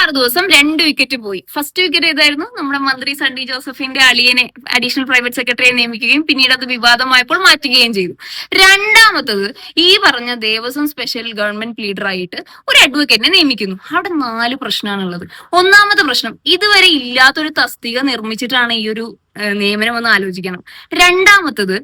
26 ദിവസം 2 വിക്കറ്റ് പോയി. First wicket ഏതായിരുന്നു? നമ്മുടെ മന്ത്രി സണ്ണി ജോസഫിന്റെ അളിയനെ അഡീഷണൽ പ്രൈവറ്റ് സെക്രട്ടറിയെ നിയമിക്കുകയും പിന്നീട് അത് വിവാദമായപ്പോൾ മാറ്റുകയും ചെയ്തു. രണ്ടാമത്തത് ഈ പറഞ്ഞ ദേവസ്വം സ്പെഷ്യൽ ഗവൺമെന്റ് ലീഡറായിട്ട് ഒരു അഡ്വക്കേറ്റിനെ നിയമിക്കുന്നു. അവിടെ 4 പ്രശ്നമാണുള്ളത്. ഒന്നാമത്തെ പ്രശ്നം, ഇതുവരെ ഇല്ലാത്തൊരു തസ്തിക നിർമ്മിച്ചിട്ടാണ് ഈ ഒരു നിയമനം എന്ന് ആലോചിക്കണം. രണ്ടാമത്തത്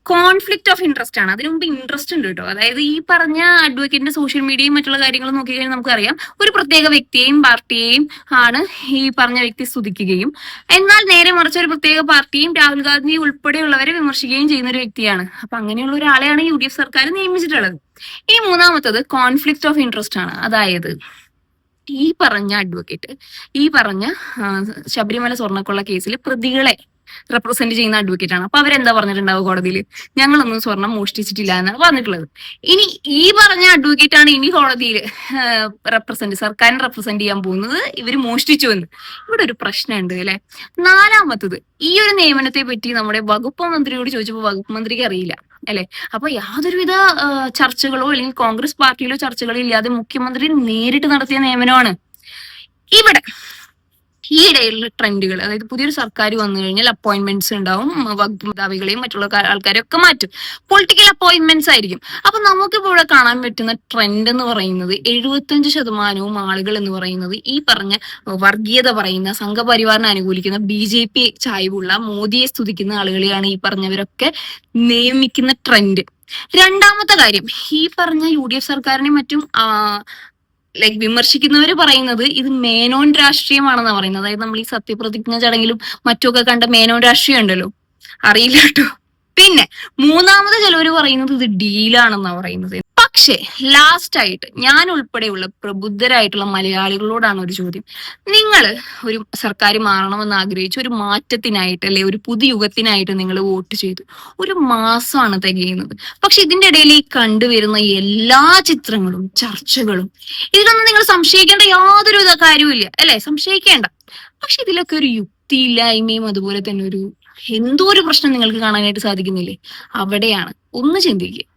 കോൺഫ്ലിക്ട് ഓഫ് ഇൻട്രസ്റ്റ് ആണ്. അതിനു മുമ്പ് ഇൻട്രസ്റ്റ് ഉണ്ട് കേട്ടോ. അതായത് ഈ പറഞ്ഞ അഡ്വക്കേറ്റിന്റെ സോഷ്യൽ മീഡിയയും മറ്റുള്ള കാര്യങ്ങളും നോക്കിക്കഴിഞ്ഞാൽ നമുക്കറിയാം ഒരു പ്രത്യേക വ്യക്തിയെയും പാർട്ടിയെയും ആണ് ഈ പറഞ്ഞ വ്യക്തി സ്തുതിക്കുകയും എന്നാൽ നേരെ മറിച്ച് ഒരു പ്രത്യേക പാർട്ടിയും രാഹുൽ ഗാന്ധി ഉൾപ്പെടെയുള്ളവരെ വിമർശിക്കുകയും ചെയ്യുന്ന ഒരു വ്യക്തിയാണ്. അപ്പൊ അങ്ങനെയുള്ള ഒരാളെയാണ് UDF സർക്കാർ നിയമിച്ചിട്ടുള്ളത്. ഈ മൂന്നാമത്തത് കോൺഫ്ലിക്ട് ഓഫ് ഇൻട്രസ്റ്റ് ആണ്. അതായത് ഈ പറഞ്ഞ അഡ്വക്കേറ്റ് ഈ പറഞ്ഞ ശബരിമല സ്വർണ്ണക്കൊള്ള കേസിൽ പ്രതികളെ റെപ്രസെന്റ് ചെയ്യുന്ന അഡ്വക്കേറ്റ് ആണ്. അപ്പൊ അവരെന്താ പറഞ്ഞിട്ടുണ്ടാവും കോടതിയിൽ? ഞങ്ങളൊന്നും സ്വർണം മോഷ്ടിച്ചിട്ടില്ല എന്നാണ് പറഞ്ഞിട്ടുള്ളത്. ഇനി ഈ പറഞ്ഞ അഡ്വക്കേറ്റ് ആണ് ഇനി കോടതിയിൽ സർക്കാരിനെ റെപ്രസെന്റ് ചെയ്യാൻ പോകുന്നത് ഇവര് മോഷ്ടിച്ചു എന്ന്. ഇവിടെ ഒരു പ്രശ്നമുണ്ട് അല്ലെ. നാലാമത്തത്, ഈ ഒരു നിയമനത്തെ പറ്റി നമ്മുടെ വകുപ്പ് മന്ത്രിയോട് ചോദിച്ചപ്പോൾ വകുപ്പ് മന്ത്രിക്ക് അറിയില്ല അല്ലെ. അപ്പൊ യാതൊരുവിധ ചർച്ചകളോ അല്ലെങ്കിൽ കോൺഗ്രസ് പാർട്ടിയിലോ ചർച്ചകളോ ഇല്ലാതെ മുഖ്യമന്ത്രി നേരിട്ട് നടത്തിയ നിയമനമാണ്. ഇവിടെ ഈ ഇടയിലുള്ള ട്രെൻഡുകൾ, അതായത് പുതിയൊരു സർക്കാർ വന്നു കഴിഞ്ഞാൽ അപ്പോയിന്റ്മെന്റ്സ് ഉണ്ടാവും, വകുപ്പ് മേധാവികളെയും മറ്റുള്ള ആൾക്കാരെയും ഒക്കെ മാറ്റും, പൊളിറ്റിക്കൽ അപ്പോയിന്റ്മെന്റ്സ് ആയിരിക്കും. അപ്പൊ നമുക്കിപ്പോ ഇവിടെ കാണാൻ പറ്റുന്ന ട്രെൻഡ് എന്ന് പറയുന്നത് 75% ആളുകൾ എന്ന് പറയുന്നത് ഈ പറഞ്ഞ വർഗീയത പറയുന്ന, സംഘപരിവാറിനെ അനുകൂലിക്കുന്ന, BJP ചായ്വുള്ള, മോദിയെ സ്തുതിക്കുന്ന ആളുകളെയാണ് ഈ പറഞ്ഞവരൊക്കെ നിയമിക്കുന്ന ട്രെൻഡ്. രണ്ടാമത്തെ കാര്യം, ഈ പറഞ്ഞ UDF സർക്കാരിനെ മറ്റും വിമർശിക്കുന്നവര് പറയുന്നത് ഇത് മേനോൻ രാഷ്ട്രീയമാണെന്നാ പറയുന്നത്. അതായത് നമ്മൾ ഈ സത്യപ്രതിജ്ഞ ചടങ്ങിലും മറ്റൊക്കെ കണ്ട മേനോൻ രാഷ്ട്രീയം ഉണ്ടല്ലോ, അറിയില്ല കേട്ടോ. പിന്നെ മൂന്നാമത് ചിലവര് പറയുന്നത് ഇത് ഡീലാണെന്നാ പറയുന്നത്. പക്ഷേ ലാസ്റ്റ് ആയിട്ട് ഞാൻ ഉൾപ്പെടെയുള്ള പ്രബുദ്ധരായിട്ടുള്ള മലയാളികളോടാണ് ഒരു ചോദ്യം. നിങ്ങൾ ഒരു സർക്കാർ മാറണമെന്ന് ആഗ്രഹിച്ചു, ഒരു മാറ്റത്തിനായിട്ട് അല്ലെ ഒരു പുതുയുഗത്തിനായിട്ട് നിങ്ങൾ വോട്ട് ചെയ്തു. ഒരു മാസമാണ് തികയുന്നത്. പക്ഷെ ഇതിന്റെ ഇടയിൽ ഈ കണ്ടുവരുന്ന എല്ലാ ചിത്രങ്ങളും ചർച്ചകളും ഇതിലൊന്നും നിങ്ങൾ സംശയിക്കേണ്ട യാതൊരു കാര്യവുമില്ല അല്ലെ, സംശയിക്കേണ്ട. പക്ഷെ ഇതിലൊക്കെ ഒരു യുക്തിയില്ലായ്മയും അതുപോലെ തന്നെ എന്തോ ഒരു പ്രശ്നം നിങ്ങൾക്ക് കാണാനായിട്ട് സാധിക്കുന്നില്ലേ? അവിടെയാണ് ഒന്ന് ചിന്തിക്കുക.